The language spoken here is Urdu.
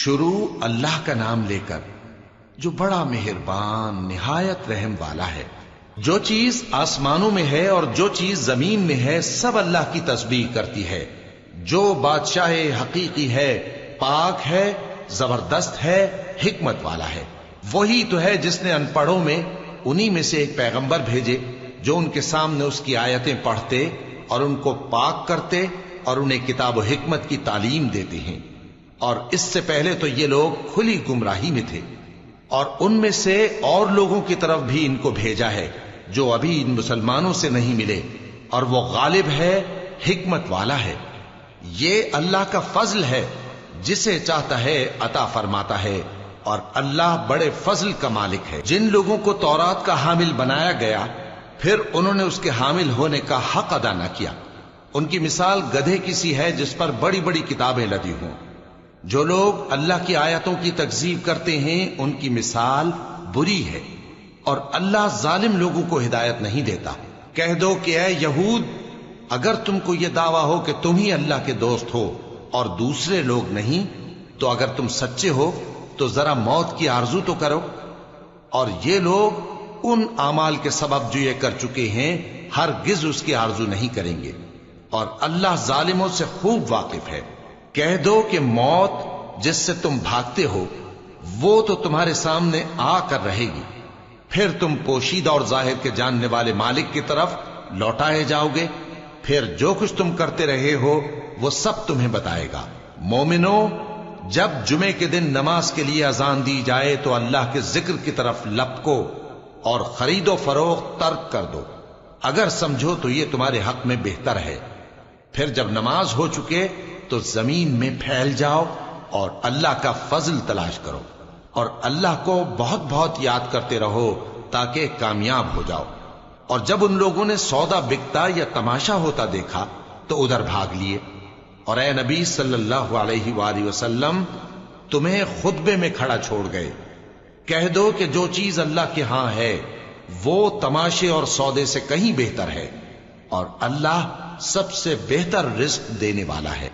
شروع اللہ کا نام لے کر جو بڑا مہربان نہایت رحم والا ہے۔ جو چیز آسمانوں میں ہے اور جو چیز زمین میں ہے سب اللہ کی تسبیح کرتی ہے۔ جو بادشاہ حقیقی ہے، پاک ہے، زبردست ہے، حکمت والا ہے۔ وہی تو ہے جس نے ان پڑھوں میں انہی میں سے ایک پیغمبر بھیجے جو ان کے سامنے اس کی آیتیں پڑھتے اور ان کو پاک کرتے اور انہیں کتاب و حکمت کی تعلیم دیتے ہیں۔ اور اس سے پہلے تو یہ لوگ کھلی گمراہی میں تھے، اور ان میں سے اور لوگوں کی طرف بھی ان کو بھیجا ہے جو ابھی ان مسلمانوں سے نہیں ملے، اور وہ غالب ہے، حکمت والا ہے۔ یہ اللہ کا فضل ہے، جسے چاہتا ہے عطا فرماتا ہے، اور اللہ بڑے فضل کا مالک ہے۔ جن لوگوں کو تورات کا حامل بنایا گیا پھر انہوں نے اس کے حامل ہونے کا حق ادا نہ کیا، ان کی مثال گدھے کی سی ہے جس پر بڑی بڑی کتابیں لدی ہوں۔ جو لوگ اللہ کی آیتوں کی تکذیب کرتے ہیں ان کی مثال بری ہے، اور اللہ ظالم لوگوں کو ہدایت نہیں دیتا۔ کہہ دو کہ اے یہود، اگر تم کو یہ دعویٰ ہو کہ تم ہی اللہ کے دوست ہو اور دوسرے لوگ نہیں، تو اگر تم سچے ہو تو ذرا موت کی آرزو تو کرو۔ اور یہ لوگ ان اعمال کے سبب جو یہ کر چکے ہیں ہرگز اس کی آرزو نہیں کریں گے، اور اللہ ظالموں سے خوب واقف ہے۔ کہہ دو کہ موت جس سے تم بھاگتے ہو وہ تو تمہارے سامنے آ کر رہے گی، پھر تم پوشیدہ اور ظاہر کے جاننے والے مالک کی طرف لوٹائے جاؤ گے، پھر جو کچھ تم کرتے رہے ہو وہ سب تمہیں بتائے گا۔ مومنو، جب جمعے کے دن نماز کے لیے اذان دی جائے تو اللہ کے ذکر کی طرف لپکو اور خرید و فروخت ترک کر دو، اگر سمجھو تو یہ تمہارے حق میں بہتر ہے۔ پھر جب نماز ہو چکے تو زمین میں پھیل جاؤ اور اللہ کا فضل تلاش کرو، اور اللہ کو بہت بہت یاد کرتے رہو تاکہ کامیاب ہو جاؤ۔ اور جب ان لوگوں نے سودا بکتا یا تماشا ہوتا دیکھا تو ادھر بھاگ لیے، اور اے نبی صلی اللہ علیہ وآلہ وسلم تمہیں خطبے میں کھڑا چھوڑ گئے۔ کہہ دو کہ جو چیز اللہ کے ہاں ہے وہ تماشے اور سودے سے کہیں بہتر ہے، اور اللہ سب سے بہتر رزق دینے والا ہے۔